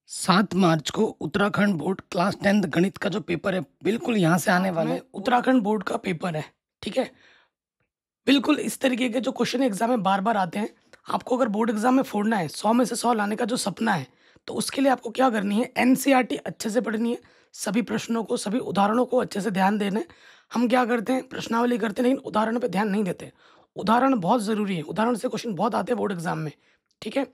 7 मार्च को Uttarakhand board class 10th गणित का जो पेपर है बिल्कुल यहाँ से आने वाला है। उत्तराखंड बोर्ड का पेपर है, ठीक है। बिल्कुल इस तरीके के जो क्वेश्चन एग्जाम में बार बार आते हैं। आपको अगर बोर्ड एग्जाम में फोड़ना है, 100 में से 100 लाने का जो सपना है, तो उसके लिए आपको क्या करनी है, एनसीईआरटी अच्छे से पढ़नी है। सभी प्रश्नों को, सभी उदाहरणों को अच्छे से ध्यान देना है। हम क्या करते हैं, प्रश्नावली करते हैं लेकिन उदाहरण पे ध्यान नहीं देते। उदाहरण बहुत ज़रूरी है, उदाहरण से क्वेश्चन बहुत आते हैं बोर्ड एग्जाम में, ठीक है।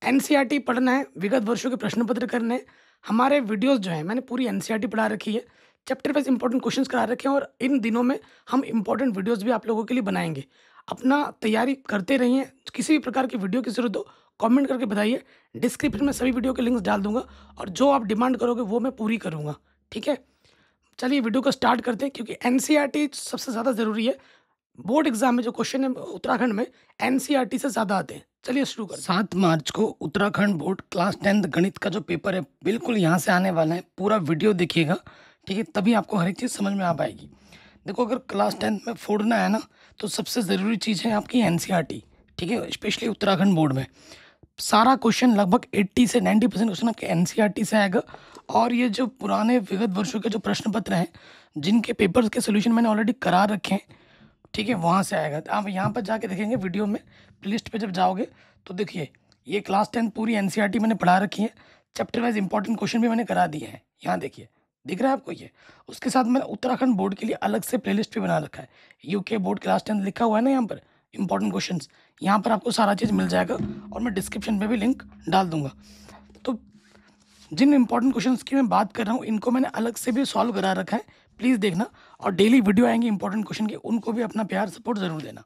एनसीईआरटी पढ़ना है, विगत वर्षों के प्रश्न पत्र करने हैं। हमारे वीडियोस जो हैं, मैंने पूरी एनसीईआरटी पढ़ा रखी है, चैप्टर वाइज इंपॉर्टेंट क्वेश्चंस करा रखे हैं और इन दिनों में हम इंपॉर्टेंट वीडियोस भी आप लोगों के लिए बनाएंगे। अपना तैयारी करते रहिए। किसी भी प्रकार की वीडियो की ज़रूरत हो, कमेंट करके बताइए। डिस्क्रिप्शन में सभी वीडियो के लिंक्स डाल दूंगा और जो आप डिमांड करोगे वो मैं पूरी करूँगा, ठीक है। चलिए वीडियो को स्टार्ट करते हैं, क्योंकि एनसीईआरटी सबसे ज़्यादा ज़रूरी है। बोर्ड एग्जाम में जो क्वेश्चन है उत्तराखंड में, एनसीईआरटी से ज़्यादा आते हैं। चलिए शुरू करते हैं। 7 मार्च को उत्तराखंड बोर्ड क्लास 10th गणित का जो पेपर है बिल्कुल यहाँ से आने वाला है। पूरा वीडियो देखिएगा, ठीक है, तभी आपको हर एक चीज़ समझ में आ पाएगी। देखो, अगर क्लास 10th में फोड़ना है ना, तो सबसे ज़रूरी चीज़ है आपकी एनसीईआरटी, ठीक है। स्पेशली उत्तराखंड बोर्ड में सारा क्वेश्चन, लगभग 80 से 90% क्वेश्चन आपके एनसीईआरटी से आएगा। और ये जो पुराने विगत वर्षों के जो प्रश्न पत्र हैं, जिनके पेपर्स के सोल्यूशन मैंने ऑलरेडी करा रखे हैं, ठीक है, वहाँ से आएगा। आप यहाँ पर जाके देखेंगे वीडियो में, प्लेलिस्ट पे जब जाओगे तो देखिए, ये क्लास 10 पूरी एनसीईआरटी मैंने पढ़ा रखी है। चैप्टर वाइज इंपॉर्टेंट क्वेश्चन भी मैंने करा दिए हैं। यहाँ देखिए, दिख रहा है आपको ये। उसके साथ मैंने उत्तराखंड बोर्ड के लिए अलग से प्लेलिस्ट भी बना रखा है। यूके बोर्ड क्लास 10 लिखा हुआ है ना यहाँ पर, इंपॉर्टेंट क्वेश्चन। यहाँ पर आपको सारा चीज़ मिल जाएगा और मैं डिस्क्रिप्शन में भी लिंक डाल दूंगा। तो जिन इंपॉर्टेंट क्वेश्चंस की मैं बात कर रहा हूँ, इनको मैंने अलग से भी सॉल्व करा रखा है, प्लीज़ देखना। और डेली वीडियो आएंगे इंपॉर्टेंट क्वेश्चन के, उनको भी अपना प्यार सपोर्ट ज़रूर देना,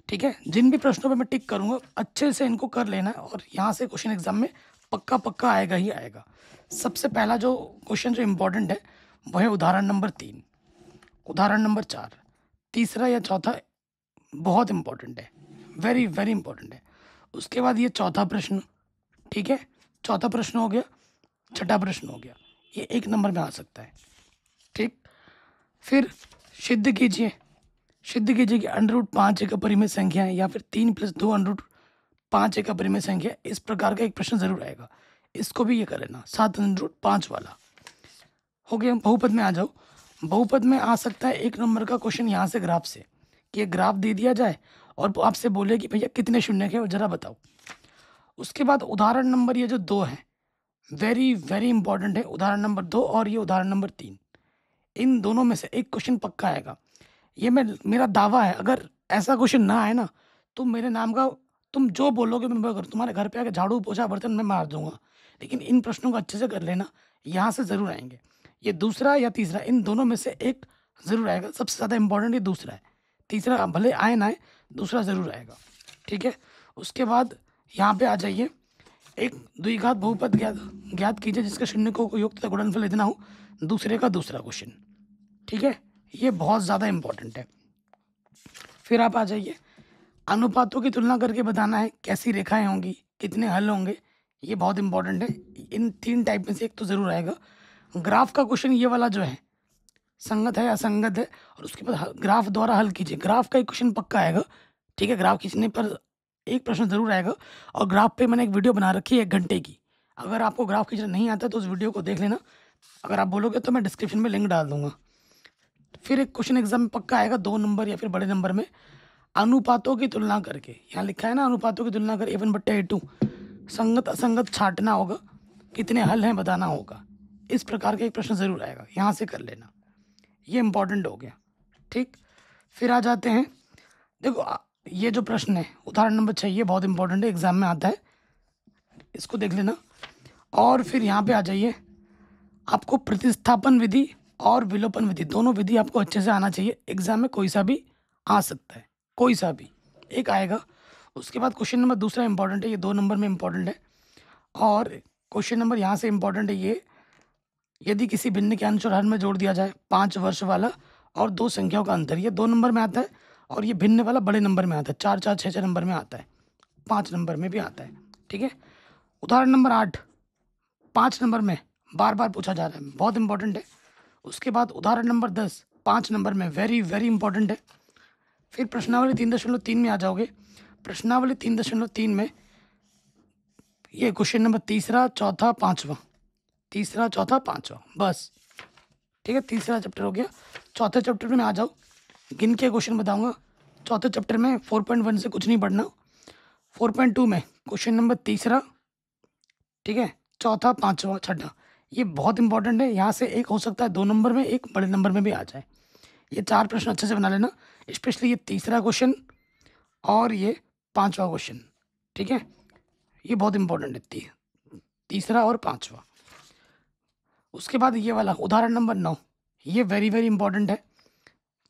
ठीक है। जिन भी प्रश्नों पे मैं टिक करूँगा, अच्छे से इनको कर लेना है और यहाँ से क्वेश्चन एग्जाम में पक्का पक्का आएगा ही आएगा। सबसे पहला जो क्वेश्चन जो इम्पोर्टेंट है वो है उदाहरण नंबर 3, उदाहरण नंबर 4, तीसरा या चौथा बहुत इम्पोर्टेंट है, वेरी वेरी इंपॉर्टेंट है। उसके बाद ये चौथा प्रश्न, ठीक है, चौथा प्रश्न हो गया, छठा प्रश्न हो गया, ये 1 नंबर में आ सकता है, ठीक। फिर सिद्ध कीजिए, सिद्ध कीजिए कि √5 एक अपरिमेय संख्या है या फिर 3 + 2 √5 एक अपरिमेय संख्या है। इस प्रकार का एक प्रश्न जरूर आएगा, इसको भी ये कर लेना। 7 √5 वाला हो गया। बहुपद में आ जाओ। बहुपद में आ सकता है 1 नंबर का क्वेश्चन यहाँ से ग्राफ से, कि एक ग्राफ दे दिया जाए और वो आपसे बोले कि भैया कितने शून्य के जरा बताओ। उसके बाद उदाहरण नंबर ये जो 2 है, वेरी वेरी इंपॉर्टेंट है। उदाहरण नंबर 2 और ये उदाहरण नंबर 3, इन दोनों में से एक क्वेश्चन पक्का आएगा। ये मेरा दावा है, अगर ऐसा क्वेश्चन ना आए ना, तो मेरे नाम का, तुम जो बोलोगे मैं वो करूँ। तुम्हारे घर पे आके झाड़ू पोछा बर्तन मैं मार दूंगा, लेकिन इन प्रश्नों को अच्छे से कर लेना, यहाँ से ज़रूर आएंगे। ये दूसरा या तीसरा, इन दोनों में से एक ज़रूर आएगा। सबसे ज़्यादा इंपॉर्टेंट ये दूसरा है, तीसरा भले आए ना आए, दूसरा ज़रूर आएगा, ठीक है। उसके बाद यहाँ पे आ जाइए, एक द्विघात बहुपद ज्ञात कीजिए जिसके शून्य को युक्त तथा गुणनफल इतना हो, दूसरे का दूसरा क्वेश्चन, ठीक है। ये बहुत ज़्यादा इंपॉर्टेंट है। फिर आप आ जाइए, अनुपातों की तुलना करके बताना है कैसी रेखाएं होंगी, कितने हल होंगे, ये बहुत इंपॉर्टेंट है। इन 3 टाइप में से एक तो ज़रूर आएगा। ग्राफ का क्वेश्चन ये वाला जो है, संगत है असंगत है, और उसके बाद ग्राफ द्वारा हल कीजिए। ग्राफ का एक क्वेश्चन पक्का आएगा, ठीक है। ग्राफ खींचने पर एक प्रश्न ज़रूर आएगा। और ग्राफ पे मैंने एक वीडियो बना रखी है 1 घंटे की। अगर आपको ग्राफ खींचना नहीं आता तो उस वीडियो को देख लेना, अगर आप बोलोगे तो मैं डिस्क्रिप्शन में लिंक डाल दूंगा। फिर एक क्वेश्चन एग्जाम में पक्का आएगा 2 नंबर या फिर बड़े नंबर में, अनुपातों की तुलना करके। यहाँ लिखा है ना, अनुपातों की तुलना कर A1/A2, संगत असंगत छांटना होगा, कितने हल हैं बताना होगा। इस प्रकार का एक प्रश्न ज़रूर आएगा, यहाँ से कर लेना, ये इंपॉर्टेंट हो गया, ठीक। फिर आ जाते हैं, देखो ये जो प्रश्न है उदाहरण नंबर 6, ये बहुत इंपॉर्टेंट है, एग्जाम में आता है, इसको देख लेना। और फिर यहाँ पे आ जाइए, आपको प्रतिस्थापन विधि और विलोपन विधि, दोनों विधि आपको अच्छे से आना चाहिए। एग्जाम में कोई सा भी आ सकता है, कोई सा भी एक आएगा। उसके बाद क्वेश्चन नंबर दूसरा इंपॉर्टेंट है, ये 2 नंबर में इंपॉर्टेंट है। और क्वेश्चन नंबर यहाँ से इंपॉर्टेंट है ये, यदि किसी भिन्न के अंश और हर में जोड़ दिया जाए 5 वर्ष वाला और 2 संख्याओं का अंतर, ये 2 नंबर में आता है। और ये भिन्न वाला बड़े नंबर में आता है, 4 4 6 6 नंबर में आता है, 5 नंबर में भी आता है, ठीक है। उदाहरण नंबर 8 5 नंबर में बार बार पूछा जा रहा है, बहुत इंपॉर्टेंट है। उसके बाद उदाहरण नंबर 10 5 नंबर में, वेरी वेरी इंपॉर्टेंट है। फिर प्रश्नावली 3.3 में आ जाओगे। प्रश्नावली 3.3 में ये क्वेश्चन नंबर तीसरा, चौथा, पांचवा, तीसरा, चौथा, पांचवा, बस। ठीक है, तीसरा चैप्टर हो गया। चौथे चैप्टर में आ जाओ, गिन के क्वेश्चन बताऊंगा। चौथे चैप्टर में 4.1 से कुछ नहीं पढ़ना। 4.2 में क्वेश्चन नंबर तीसरा, ठीक है, चौथा, पांचवा, छठा, ये बहुत इंपॉर्टेंट है। यहाँ से एक हो सकता है 2 नंबर में, एक बड़े नंबर में भी आ जाए। ये 4 प्रश्न अच्छे से बना लेना, स्पेशली ये तीसरा क्वेश्चन और ये पांचवा क्वेश्चन। ठीक है, ये बहुत इंपॉर्टेंट है, तीसरा और पांचवा। उसके बाद ये वाला उदाहरण नंबर 9, ये वेरी वेरी इंपॉर्टेंट है।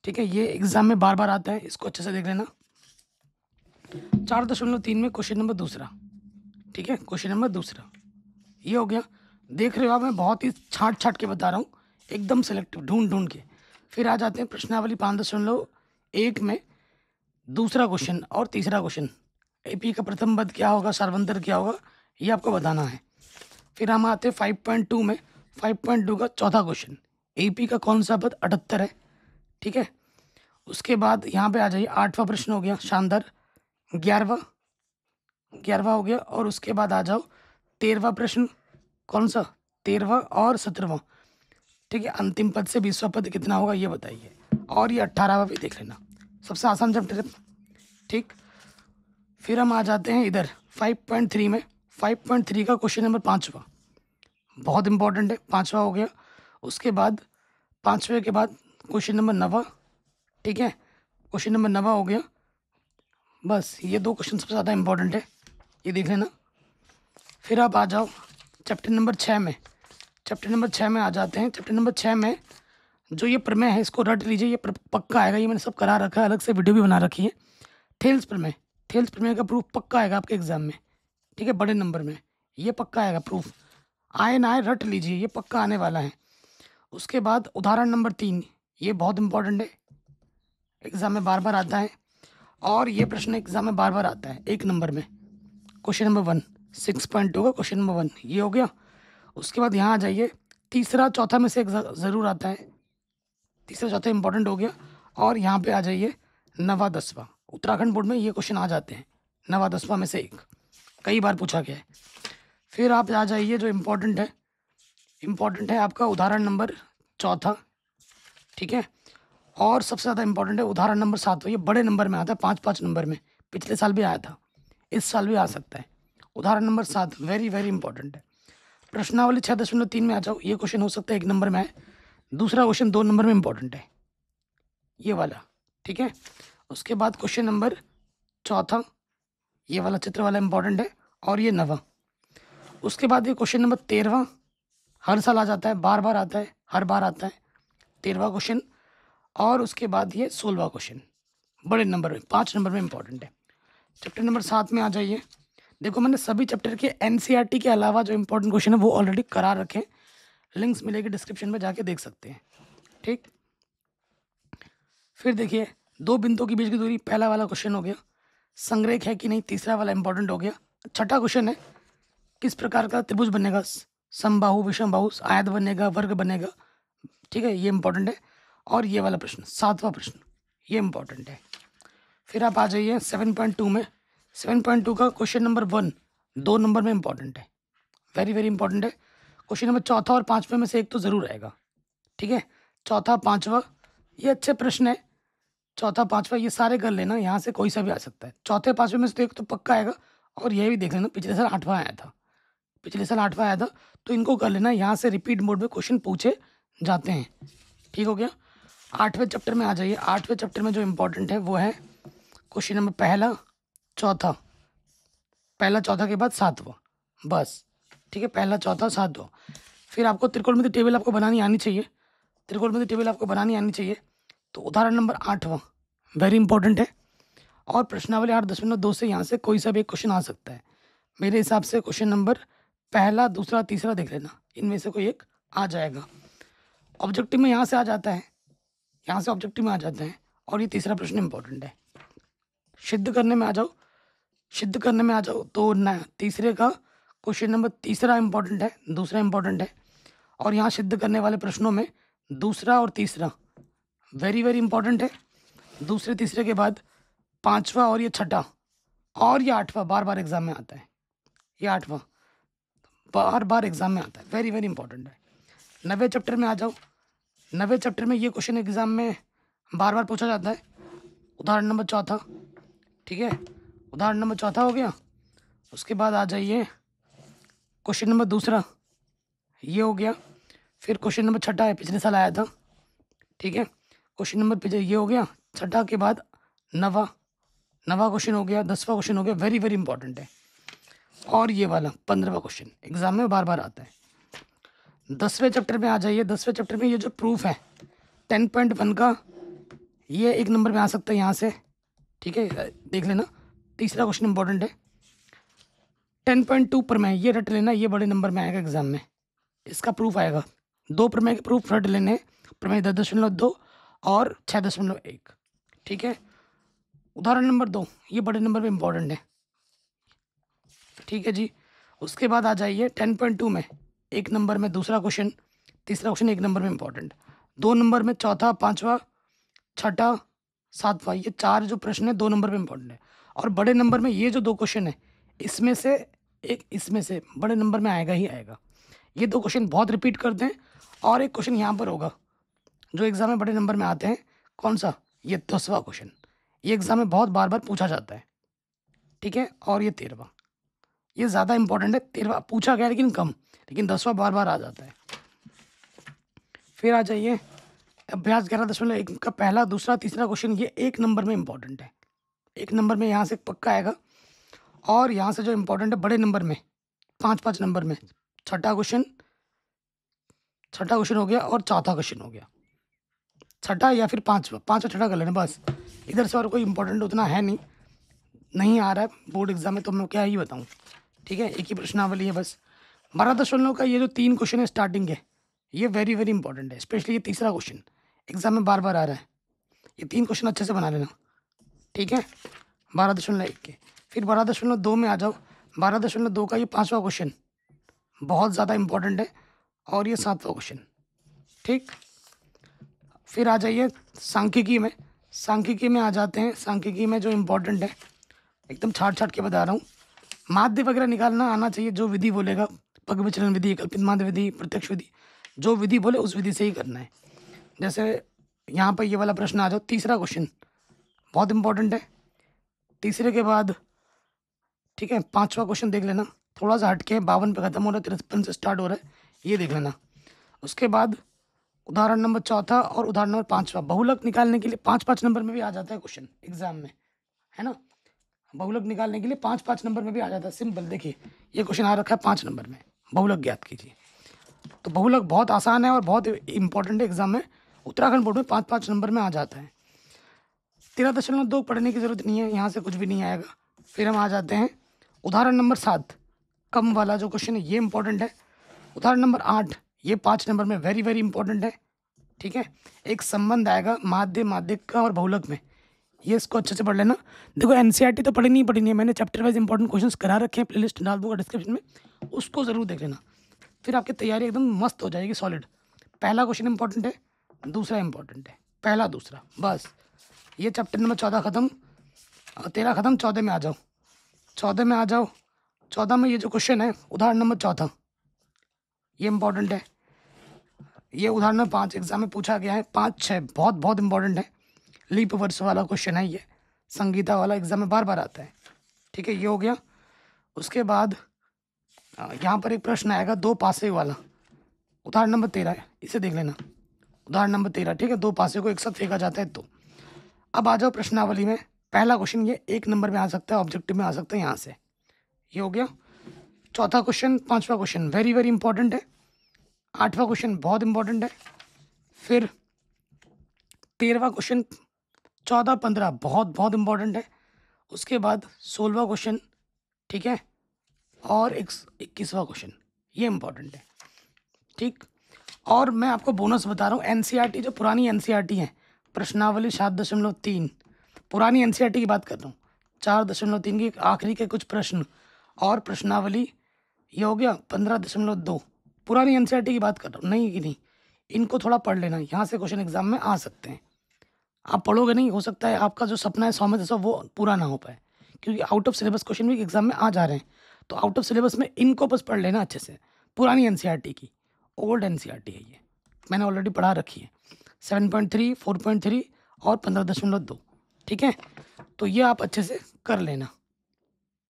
ठीक है, ये एग्जाम में बार बार आता है, इसको अच्छे से देख लेना। 4.3 में क्वेश्चन नंबर दूसरा, ठीक है, क्वेश्चन नंबर दूसरा ये हो गया। देख रहे हो आप, मैं बहुत ही छांट छांट के बता रहा हूँ, एकदम सेलेक्टिव, ढूंढ ढूंढ के। फिर आ जाते हैं प्रश्नावली 5.1 में दूसरा क्वेश्चन और तीसरा क्वेश्चन। एपी का प्रथम पद क्या होगा, सार्वंतर क्या होगा, ये आपको बताना है। फिर हम आते हैं 5.2 में, 5.2 का चौथा क्वेश्चन, एपी का कौन सा पद 78 है। ठीक है, उसके बाद यहाँ पे आ जाइए, 8वां प्रश्न हो गया, शानदार। 11वां हो गया, और उसके बाद आ जाओ 13वां प्रश्न, कौन सा, 13वां और 17वां। ठीक है, अंतिम पद से 20वां पद कितना होगा ये बताइए। और ये 18वां भी देख लेना, सबसे आसान चैप्टर है। ठीक, फिर हम आ जाते हैं इधर 5.3 में। 5.3 का क्वेश्चन नंबर 5वां, बहुत इंपॉर्टेंट है, 5वां हो गया। उसके बाद 5वें के बाद क्वेश्चन नंबर 9वां। ठीक है, क्वेश्चन नंबर 9वां हो गया। बस ये 2 क्वेश्चन सबसे ज़्यादा इंपॉर्टेंट है, ये देख लेना। फिर आप आ जाओ चैप्टर नंबर 6 में। चैप्टर नंबर 6 में आ जाते हैं। चैप्टर नंबर 6 में जो ये प्रमेय है, इसको रट लीजिए, ये पक्का आएगा, ये मैंने सब करा रखा है, अलग से वीडियो भी बना रखी है। थेल्स प्रमेय, थेल्स प्रमेय का प्रूफ पक्का आएगा आपके एग्जाम में। ठीक है, बड़े नंबर में ये पक्का आएगा प्रूफ, आए ना आए रट लीजिए, ये पक्का आने वाला है। उसके बाद उदाहरण नंबर 3, ये बहुत इंपॉर्टेंट है, एग्जाम में बार बार आता है, और ये प्रश्न एग्जाम में बार बार आता है 1 नंबर में। क्वेश्चन नंबर 1, 6.2 का क्वेश्चन नंबर 1 ये हो गया। उसके बाद यहाँ आ जाइए, तीसरा चौथा में से एक ज़रूर आता है, तीसरा चौथा इंपॉर्टेंट हो गया। और यहाँ पे आ जाइए 9वां 10वां, उत्तराखंड बोर्ड में ये क्वेश्चन आ जाते हैं, 9वां 10वां में से एक, कई बार पूछा गया है। फिर आप आ जाइए, जो इम्पोर्टेंट है आपका उदाहरण नंबर 4, ठीक है, और सबसे ज़्यादा इंपॉर्टेंट है उदाहरण नंबर 7। ये बड़े नंबर में आता है, 5-5 नंबर में, पिछले साल भी आया था, इस साल भी आ सकता है। उदाहरण नंबर 7 वेरी वेरी इंपॉर्टेंट है। प्रश्नावली 6.3 में आ जाओ, ये क्वेश्चन हो सकता है 1 नंबर में आए, दूसरा क्वेश्चन 2 नंबर में इंपॉर्टेंट है, ये वाला। ठीक है, उसके बाद क्वेश्चन नंबर 4, ये वाला चित्र वाला इंपॉर्टेंट है, और ये 9वां। उसके बाद ये क्वेश्चन नंबर 13वां, हर साल आ जाता है, बार बार आता है, हर बार आता है 13वां क्वेश्चन। और उसके बाद ये 16वां क्वेश्चन, बड़े नंबर में, 5 नंबर में इंपॉर्टेंट है। चैप्टर नंबर 7 में आ जाइए। देखो, मैंने सभी चैप्टर के एनसीईआरटी के अलावा जो इंपॉर्टेंट क्वेश्चन है वो ऑलरेडी करा रखे हैं, लिंक्स मिलेगी डिस्क्रिप्शन में, जाके देख सकते हैं। ठीक, फिर देखिए 2 बिंदुओं के बीच की दूरी, पहला वाला क्वेश्चन हो गया। संरेख है कि नहीं, तीसरा वाला इंपॉर्टेंट हो गया। छठा क्वेश्चन है, किस प्रकार का त्रिभुज बनेगा, समबाहु, विषमबाहु, आयत बनेगा, वर्ग बनेगा। ठीक है, ये इंपॉर्टेंट है। और ये वाला प्रश्न, 7वां प्रश्न, ये इंपॉर्टेंट है। फिर आप आ जाइए 7.2 में। 7.2 का क्वेश्चन नंबर 1 2 नंबर में इंपॉर्टेंट है, वेरी वेरी इंपॉर्टेंट है। क्वेश्चन नंबर 4 और 5वें में से एक तो ज़रूर आएगा। ठीक है, 4, 5वां, ये अच्छे प्रश्न है। 4, 5वां ये सारे कर लेना, यहाँ से कोई सा भी आ सकता है। 4, 5वें में से तो एक तो पक्का आएगा। और ये भी देख लेना, पिछले साल 8वां आया था, पिछले साल 8वां आया था, तो इनको कर लेना, यहाँ से रिपीट मोड में क्वेश्चन पूछे जाते हैं। ठीक हो गया। 8वें चैप्टर में आ जाइए। 8वें चैप्टर में जो इम्पोर्टेंट है वो है क्वेश्चन नंबर पहला, चौथा, पहला चौथा के बाद 7वां, बस। ठीक है, पहला चौथा 7वां। फिर आपको त्रिकोणमिति टेबल आपको बनानी आनी चाहिए, त्रिकोणमिति टेबल आपको बनानी आनी चाहिए। तो उदाहरण नंबर 8वां वेरी इंपॉर्टेंट है। और प्रश्नावली 8.2 से यहाँ से कोई सा भी एक क्वेश्चन आ सकता है। मेरे हिसाब से क्वेश्चन नंबर पहला, दूसरा, तीसरा देख लेना, इनमें से कोई एक आ जाएगा। ऑब्जेक्टिव में यहाँ से आ जाता है, यहाँ से ऑब्जेक्टिव में आ जाते हैं। और ये तीसरा प्रश्न इंपॉर्टेंट है। सिद्ध करने में आ जाओ, सिद्ध करने में आ जाओ, तो न तीसरे का क्वेश्चन नंबर तीसरा इंपॉर्टेंट है, दूसरा इंपॉर्टेंट है। और यहाँ सिद्ध करने वाले प्रश्नों में दूसरा और तीसरा वेरी वेरी इंपॉर्टेंट है। दूसरे तीसरे के बाद 5वां और ये छठा और ये 8वां बार बार एग्जाम में आता है, ये 8वां, बार बार एग्जाम में आता है, वेरी वेरी इंपॉर्टेंट है। 90 चैप्टर में आ जाओ। 90 चैप्टर में ये क्वेश्चन एग्जाम में बार बार पूछा जाता है। उदाहरण नंबर चौथा, ठीक है, उदाहरण नंबर चौथा हो गया। उसके बाद आ जाइए क्वेश्चन नंबर दूसरा, ये हो गया। फिर क्वेश्चन नंबर छठा है, पिछले साल आया था, ठीक है। क्वेश्चन नंबर ये हो गया छठा के बाद नवा क्वेश्चन हो गया, 10वां क्वेश्चन हो गया, वेरी वेरी इंपॉर्टेंट है। और ये वाला 15वां क्वेश्चन एग्जाम में बार बार आता है। 10वें चैप्टर में आ जाइए। 10वें चैप्टर में ये जो प्रूफ है 10.1 का, ये 1 नंबर में आ सकता है यहाँ से, ठीक है, देख लेना। तीसरा क्वेश्चन इंपॉर्टेंट है। 10.2 प्रमेय, ये रट लेना, ये बड़े नंबर में आएगा एग्जाम में, इसका प्रूफ आएगा। 2 प्रमेय के प्रूफ रट लेने, प्रमेय 10.2 और 6.1, ठीक है। उदाहरण नंबर 2, ये बड़े नंबर में इंपॉर्टेंट है, ठीक है जी। उसके बाद आ जाइए 10.2 में 1 नंबर में दूसरा क्वेश्चन, तीसरा क्वेश्चन 1 नंबर में इंपॉर्टेंट, 2 नंबर में चौथा, 5वां, छठा, 7वां, ये 4 जो प्रश्न है 2 नंबर में इंपॉर्टेंट है। और बड़े नंबर में ये जो 2 क्वेश्चन है, इसमें से एक इसमें से बड़े नंबर में आएगा ही आएगा। ये 2 क्वेश्चन बहुत रिपीट करते हैं। और एक क्वेश्चन यहाँ पर होगा जो एग्जाम में बड़े नंबर में आते हैं, कौन सा, ये 10वां क्वेश्चन, ये एग्जाम में बहुत बार बार पूछा जाता है, ठीक है। और ये 13वां, ये ज़्यादा इंपॉर्टेंट है। 13वां पूछा गया लेकिन कम, लेकिन 10वां बार बार आ जाता है। फिर आ जाइए अभ्यास 11.1 का पहला, दूसरा, तीसरा क्वेश्चन, ये 1 नंबर में इंपॉर्टेंट है। 1 नंबर में यहाँ से पक्का आएगा। और यहाँ से जो इम्पोर्टेंट है बड़े नंबर में, 5-5 नंबर में, छठा क्वेश्चन हो गया और चौथा क्वेश्चन हो गया। छठा या फिर पाँचवा छठा कर लेना बस। इधर से और कोई इंपॉर्टेंट उतना है नहीं आ रहा है बोर्ड एग्जाम में, तो मैं क्या ही बताऊँ, ठीक है। एक ही प्रश्नावली है बस। 12.9 का ये जो 3 क्वेश्चन है स्टार्टिंग है, ये वेरी वेरी इंपॉर्टेंट है। स्पेशली ये तीसरा क्वेश्चन एग्जाम में बार बार आ रहा है। ये 3 क्वेश्चन अच्छे से बना लेना, ठीक है, 12.1 के। फिर 12.2 में आ जाओ। 12.2 का ये 5वां क्वेश्चन बहुत ज़्यादा इंपॉर्टेंट है। और ये 7वां क्वेश्चन, ठीक। फिर आ जाइए सांख्यिकी में आ जाते हैं। सांख्यिकी में जो इम्पोर्टेंट है, एकदम छाट के बता रहा हूँ। माध्य वगैरह निकालना आना चाहिए, जो विधि बोलेगा, पग विचलन विधि, कल्पित माध्य विधि, प्रत्यक्ष विधि, जो विधि बोले उस विधि से ही करना है। जैसे यहाँ पर ये वाला प्रश्न आ जाओ, तीसरा क्वेश्चन बहुत इंपॉर्टेंट है। तीसरे के बाद, ठीक है, 5वां क्वेश्चन देख लेना, थोड़ा सा हटके है, 52 पे खत्म हो रहा है, 53 से स्टार्ट हो रहा है, ये देख लेना। उसके बाद उदाहरण नंबर चौथा और उदाहरण नंबर 5वां, बहुलक निकालने के लिए 5-5 नंबर में भी आ जाता है क्वेश्चन एग्जाम में, है ना। बहुलक निकालने के लिए 5-5 नंबर में भी आ जाता है। सिंपल, देखिए ये क्वेश्चन आ रखा है 5 नंबर में, बहुलक ज्ञात कीजिए। तो बहुलक बहुत आसान है और बहुत इंपॉर्टेंट है एग्जाम में। उत्तराखंड बोर्ड में 5-5 नंबर में आ जाता है। 13.2 पढ़ने की जरूरत नहीं है, यहाँ से कुछ भी नहीं आएगा। फिर हम आ जाते हैं उदाहरण नंबर 7, कम वाला जो क्वेश्चन है ये इंपॉर्टेंट है। उदाहरण नंबर 8, ये 5 नंबर में वेरी वेरी इंपॉर्टेंट है, ठीक है। एक संबंध आएगा माध्यक का और बहुलक में, ये इसको अच्छे से पढ़ लेना। देखो एनसीईआरटी तो पढ़नी है, मैंने चैप्टर वाइज इंपॉर्टेंट क्वेश्चंस करा रखे हैं, प्लेलिस्ट डाल दूंगा डिस्क्रिप्शन में, उसको ज़रूर देख लेना। फिर आपकी तैयारी एकदम मस्त हो जाएगी, सॉलिड। पहला क्वेश्चन इंपॉर्टेंट है, दूसरा इंपॉर्टेंट है, पहला दूसरा, बस। ये चैप्टर नंबर 14 खत्म, 13 खत्म, 14 में आ जाओ। 14 में ये जो क्वेश्चन है उदाहरण नंबर चौथा, ये इंपॉर्टेंट है। ये उदाहरण नंबर 5 एग्जाम में पूछा गया है, 5-6 बहुत बहुत इंपॉर्टेंट है। लीप वर्ष वाला क्वेश्चन है ये, संगीता वाला, एग्जाम में बार बार आता है, ठीक है, ये हो गया। उसके बाद यहाँ पर एक प्रश्न आएगा 2 पासे वाला, उदाहरण नंबर 13 है, इसे देख लेना। उदाहरण नंबर 13, ठीक है, 2 पासे को एक साथ फेंका जाता है। तो अब आ जाओ प्रश्नावली में। पहला क्वेश्चन ये 1 नंबर में आ सकता है, ऑब्जेक्टिव में आ सकता है, यहाँ से ये हो गया। चौथा क्वेश्चन, 5वां क्वेश्चन वेरी वेरी इंपॉर्टेंट है। 8वां क्वेश्चन बहुत इंपॉर्टेंट है। फिर 13वां क्वेश्चन, 14-15 बहुत बहुत इंपॉर्टेंट है। उसके बाद 16वां क्वेश्चन, ठीक है, और 21वां क्वेश्चन, ये इंपॉर्टेंट है, ठीक। और मैं आपको बोनस बता रहा हूँ, एनसीईआरटी जो पुरानी एनसीईआरटी है, प्रश्नावली 7.3, पुरानी एनसीईआरटी की बात कर रहा हूँ, 4.3 की आखिरी के कुछ प्रश्न और प्रश्नावली, ये हो गया 15.2, पुरानी एनसीईआरटी की बात कर रहा हूँ, नहीं कि नहीं, इनको थोड़ा पढ़ लेना, यहाँ से क्वेश्चन एग्जाम में आ सकते हैं। आप पढ़ोगे नहीं, हो सकता है आपका जो सपना है 100 में से 100 वो पूरा ना हो पाए, क्योंकि आउट ऑफ सिलेबस क्वेश्चन भी एग्जाम में आ जा रहे हैं। तो आउट ऑफ सिलेबस में इनको बस पढ़ लेना अच्छे से, पुरानी एनसीईआरटी की, ओल्ड एनसीईआरटी है ये, मैंने ऑलरेडी पढ़ा रखी है, 7.3, 4.3 और 15.2, ठीक है। तो ये आप अच्छे से कर लेना।